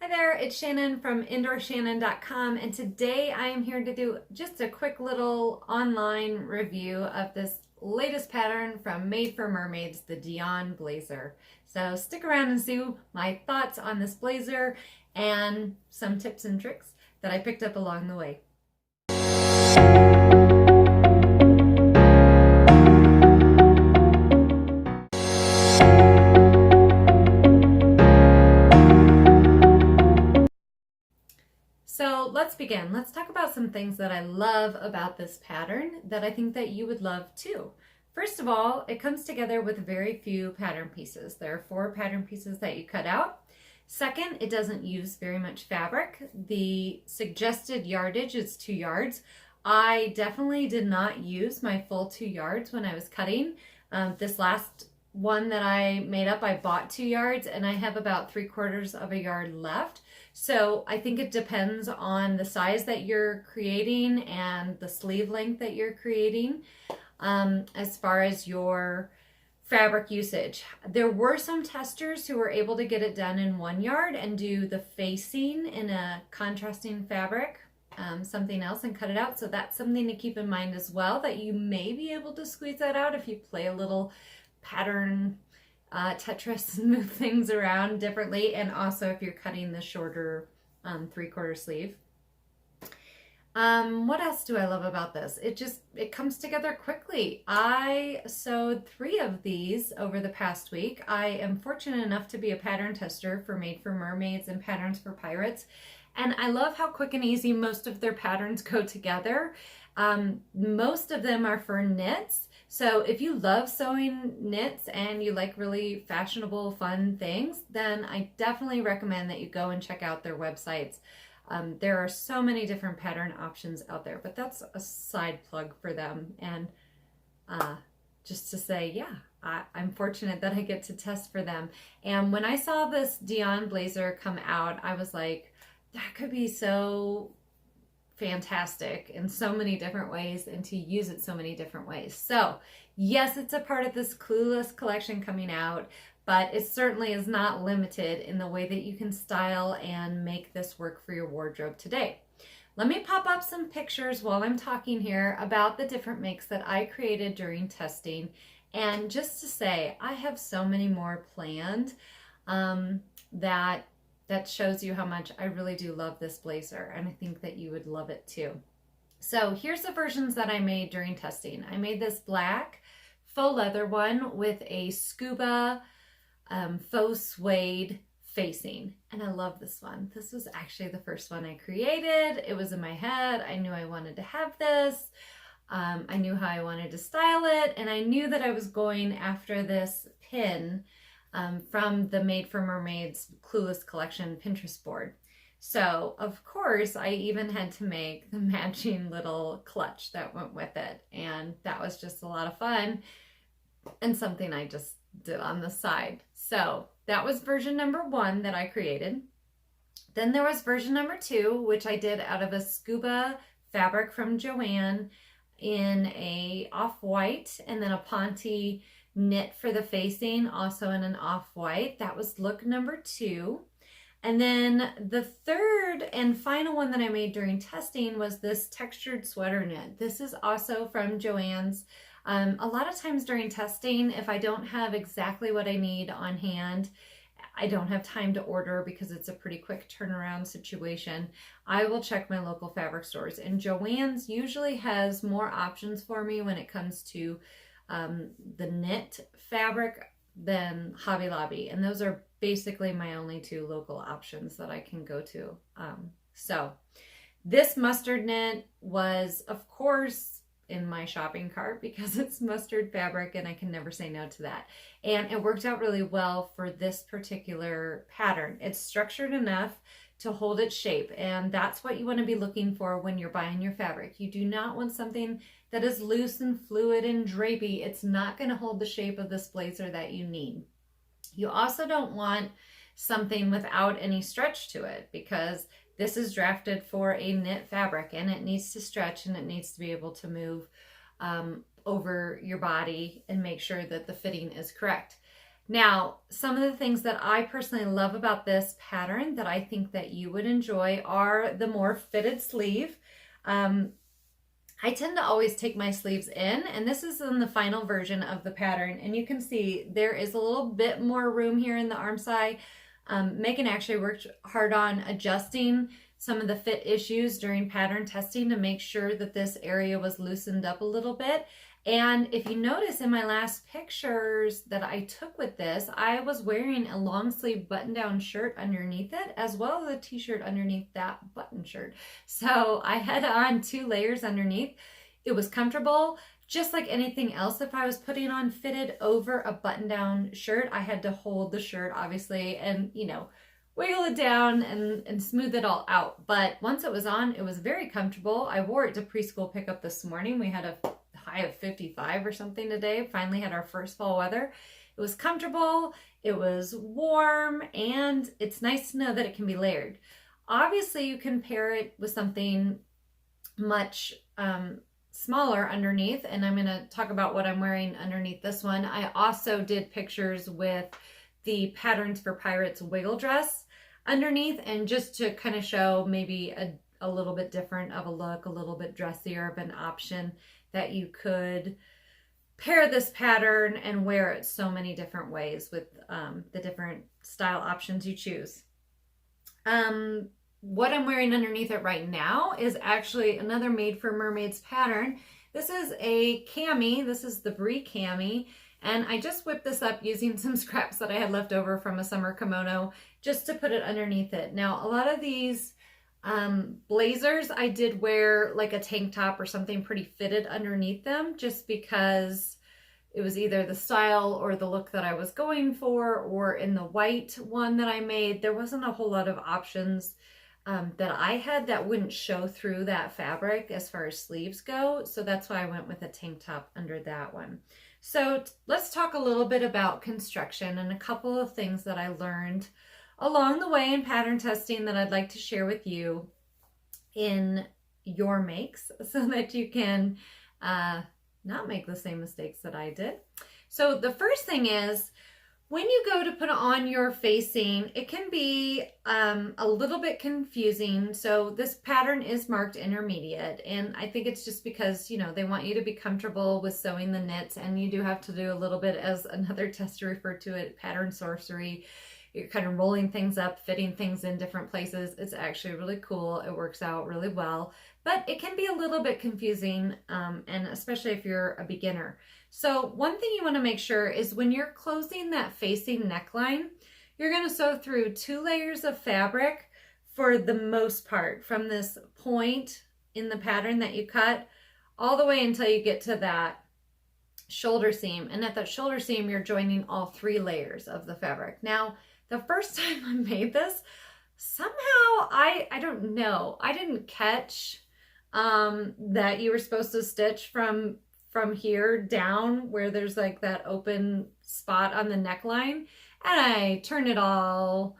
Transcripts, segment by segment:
Hi there, it's Shannon from indoorshannon.com, and today I am here to do just a quick little online review of this latest pattern from Made for Mermaids, the Dionne blazer. So stick around and see my thoughts on this blazer and some tips and tricks that I picked up along the way. So let's begin. Let's talk about some things that I love about this pattern that I think that you would love too. First of all, it comes together with very few pattern pieces. There are 4 pattern pieces that you cut out. Second, it doesn't use very much fabric. The suggested yardage is 2 yards. I definitely did not use my full 2 yards when I was cutting. This last one that I made up, I bought 2 yards and I have about 3/4 of a yard left. So I think it depends on the size that you're creating and the sleeve length that you're creating as far as your fabric usage. There were some testers who were able to get it done in 1 yard and do the facing in a contrasting fabric, something else, and cut it out. So that's something to keep in mind as well, that you may be able to squeeze that out if you play a little pattern Tetris and move things around differently, and also if you're cutting the shorter 3/4 sleeve. What else do I love about this? It comes together quickly. I sewed 3 of these over the past week. I am fortunate enough to be a pattern tester for Made for Mermaids and Patterns for Pirates, and I love how quick and easy most of their patterns go together. Most of them are for knits. So if you love sewing knits and you like really fashionable, fun things, then I definitely recommend that you go and check out their websites. There are so many different pattern options out there, but that's a side plug for them. And just to say, yeah, I'm fortunate that I get to test for them. And when I saw this Dionne blazer come out, I was like, that could be so fantastic in so many different ways, and to use it so many different ways. So yes, it's a part of this Clueless collection coming out, but it certainly is not limited in the way that you can style and make this work for your wardrobe today. Let me pop up some pictures while I'm talking here about the different makes that I created during testing. And just to say, I have so many more planned that shows you how much I really do love this blazer, and I think that you would love it too. So here's the versions that I made during testing. I made this black faux leather one with a scuba faux suede facing, and I love this one. This was actually the first one I created. It was in my head. I knew I wanted to have this. I knew how I wanted to style it, and I knew that I was going after this pin from the Made for Mermaids Clueless collection Pinterest board. So of course I even had to make the matching little clutch that went with it, and that was just a lot of fun and something I just did on the side. So that was version number 1 that I created. Then there was version number 2, which I did out of a scuba fabric from Joanne in a off-white, and then a Ponte knit for the facing, also in an off-white. That was look number 2. And then the third and final one that I made during testing was this textured sweater knit. This is also from Joann's. A lot of times during testing, if I don't have exactly what I need on hand, I don't have time to order because it's a pretty quick turnaround situation, I will check my local fabric stores. And Joann's usually has more options for me when it comes to the knit fabric than Hobby Lobby, and those are basically my only 2 local options that I can go to. So this mustard knit was, of course, in my shopping cart because it's mustard fabric and I can never say no to that. And it worked out really well for this particular pattern. It's structured enough to hold its shape, and that's what you want to be looking for when you're buying your fabric. You do not want something that is loose and fluid and drapey. It's not going to hold the shape of this blazer that you need. You also don't want something without any stretch to it, because this is drafted for a knit fabric and it needs to stretch and it needs to be able to move over your body and make sure that the fitting is correct. Now, some of the things that I personally love about this pattern that I think that you would enjoy are the more fitted sleeve. I tend to always take my sleeves in, and this is in the final version of the pattern, and you can see there is a little bit more room here in the arm side. Megan actually worked hard on adjusting some of the fit issues during pattern testing to make sure that this area was loosened up a little bit. And if you notice in my last pictures that I took with this, I was wearing a long sleeve button down shirt underneath it, as well as a t-shirt underneath that button shirt. So I had on 2 layers underneath. It was comfortable. Just like anything else, if I was putting on fitted over a button down shirt, I had to hold the shirt obviously and, you know, wiggle it down and smooth it all out. But once it was on, it was very comfortable. I wore it to preschool pickup this morning. We had a high of 55 or something today. Finally had our first fall weather. It was comfortable, it was warm, and it's nice to know that it can be layered. Obviously, you can pair it with something much smaller underneath, and I'm going to talk about what I'm wearing underneath this one. I also did pictures with the Patterns for Pirates wiggle dress underneath, and just to kind of show maybe a little bit different of a look, a little bit dressier of an option, that you could pair this pattern and wear it so many different ways with the different style options you choose. What I'm wearing underneath it right now is actually another Made for Mermaids pattern. This is a cami. This is the Brie cami. And I just whipped this up using some scraps that I had left over from a summer kimono just to put it underneath it. Now, a lot of these blazers, I did wear like a tank top or something pretty fitted underneath them, just because it was either the style or the look that I was going for. Or in the white one that I made, there wasn't a whole lot of options that I had that wouldn't show through that fabric as far as sleeves go. So that's why I went with a tank top under that one. So let's talk a little bit about construction and a couple of things that I learned along the way in pattern testing that I'd like to share with you in your makes so that you can not make the same mistakes that I did. So the first thing is, when you go to put on your facing, it can be a little bit confusing. So this pattern is marked intermediate, and I think it's just because, you know, they want you to be comfortable with sewing the knits, and you do have to do a little bit, as another tester referred to it, pattern sorcery. You're kind of rolling things up, fitting things in different places. It's actually really cool. It works out really well, but it can be a little bit confusing, and especially if you're a beginner. So one thing you want to make sure is when you're closing that facing neckline, you're going to sew through 2 layers of fabric for the most part, from this point in the pattern that you cut all the way until you get to that shoulder seam. And at that shoulder seam, you're joining all 3 layers of the fabric. Now, the first time I made this, somehow, I don't know, I didn't catch that you were supposed to stitch from here down where there's like that open spot on the neckline. And I turned it all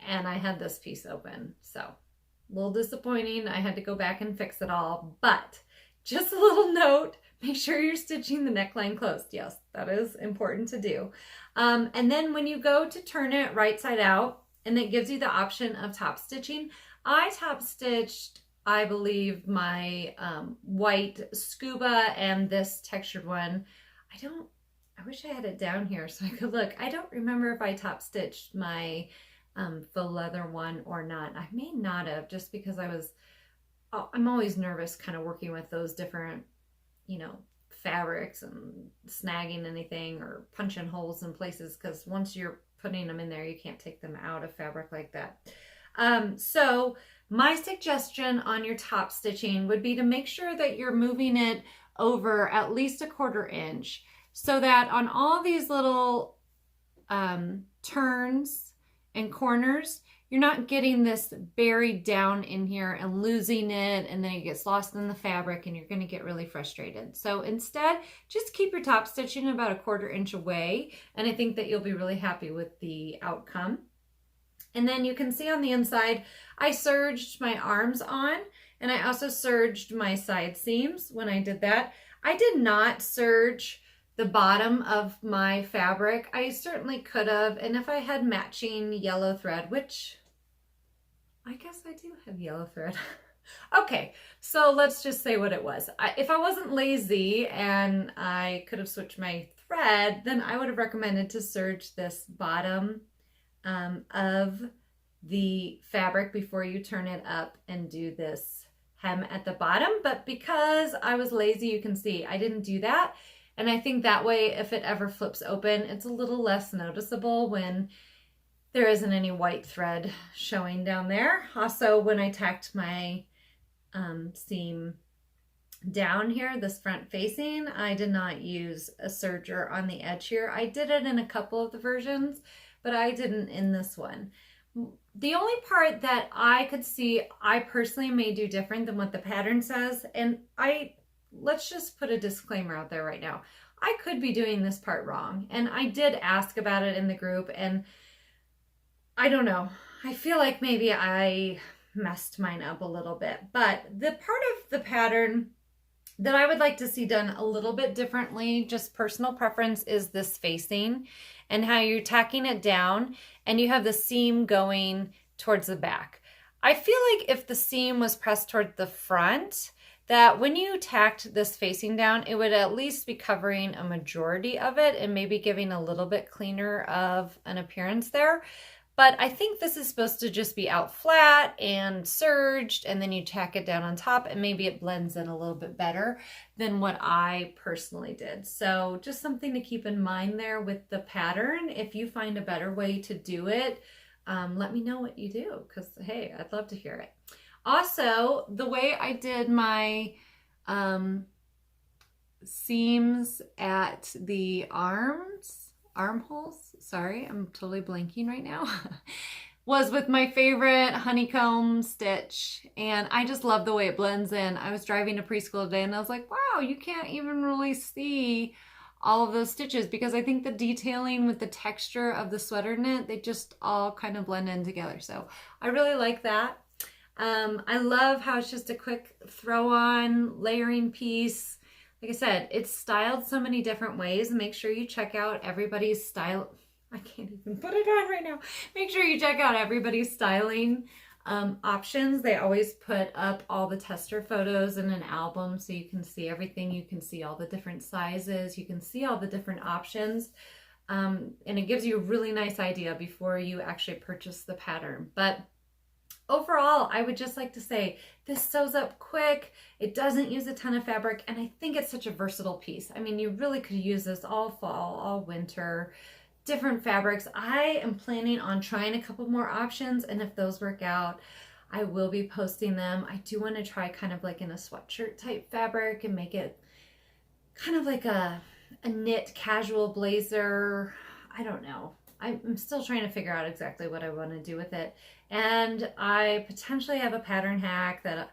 and I had this piece open. So a little disappointing. I had to go back and fix it all. But just a little note, make sure you're stitching the neckline closed. Yes, that is important to do. And then when you go to turn it right side out, and it gives you the option of top stitching, I top stitched, I believe, my white scuba and this textured one. I wish I had it down here so I could look. I don't remember if I top stitched my faux leather one or not. I may not have, just because I'm always nervous kind of working with those different, you know, fabrics and snagging anything or punching holes in places, because once you're putting them in there, you can't take them out of fabric like that. So my suggestion on your top stitching would be to make sure that you're moving it over at least 1/4 inch, so that on all these little turns and corners, you're not getting this buried down in here and losing it, and then it gets lost in the fabric and you're going to get really frustrated. So instead, just keep your top stitching about 1/4 inch away, and I think that you'll be really happy with the outcome. And then you can see on the inside, I serged my arms on, and I also serged my side seams when I did that. I did not serge the bottom of my fabric. I certainly could have, and if I had matching yellow thread, which I guess I do have yellow thread. Okay, so let's just say what it was. If I wasn't lazy and I could have switched my thread, then I would have recommended to serge this bottom of the fabric before you turn it up and do this hem at the bottom. But because I was lazy, you can see I didn't do that. And I think that way, if it ever flips open, it's a little less noticeable when there isn't any white thread showing down there. Also, when I tacked my seam down here, this front facing, I did not use a serger on the edge here. I did it in a couple of the versions, but I didn't in this one. The only part that I could see I personally may do different than what the pattern says, and let's just put a disclaimer out there right now. I could be doing this part wrong, and I did ask about it in the group, and I don't know. I feel like maybe I messed mine up a little bit, but the part of the pattern that I would like to see done a little bit differently, just personal preference, is this facing and how you're tacking it down and you have the seam going towards the back. I feel like if the seam was pressed toward the front, that when you tacked this facing down, it would at least be covering a majority of it and maybe giving a little bit cleaner of an appearance there. But I think this is supposed to just be out flat and serged, and then you tack it down on top, and maybe it blends in a little bit better than what I personally did. So just something to keep in mind there with the pattern. If you find a better way to do it, let me know what you do, because hey, I'd love to hear it. Also, the way I did my seams at the armholes, sorry, I'm totally blanking right now, was with my favorite honeycomb stitch. And I just love the way it blends in. I was driving to preschool today and I was like, wow, you can't even really see all of those stitches, because I think the detailing with the texture of the sweater knit, they just all kind of blend in together. So I really like that. I love how it's just a quick throw on layering piece. Like I said, it's styled so many different ways. Make sure you check out everybody's style. I can't even put it on right now. Make sure you check out everybody's styling options. They always put up all the tester photos in an album so you can see everything. You can see all the different sizes. You can see all the different options. And it gives you a really nice idea before you actually purchase the pattern. But overall, I would just like to say this sews up quick. It doesn't use a ton of fabric, and I think it's such a versatile piece. I mean, you really could use this all fall, all winter, different fabrics. I am planning on trying a couple more options, and if those work out, I will be posting them. I do want to try kind of like in a sweatshirt type fabric and make it kind of like a knit casual blazer. I don't know. I'm still trying to figure out exactly what I want to do with it. And I potentially have a pattern hack that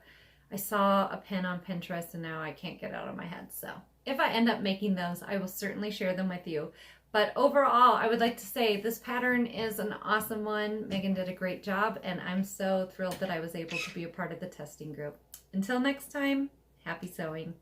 I saw a pin on Pinterest and now I can't get out of my head. So if I end up making those, I will certainly share them with you. But overall, I would like to say this pattern is an awesome one. Megan did a great job, and I'm so thrilled that I was able to be a part of the testing group. Until next time, happy sewing.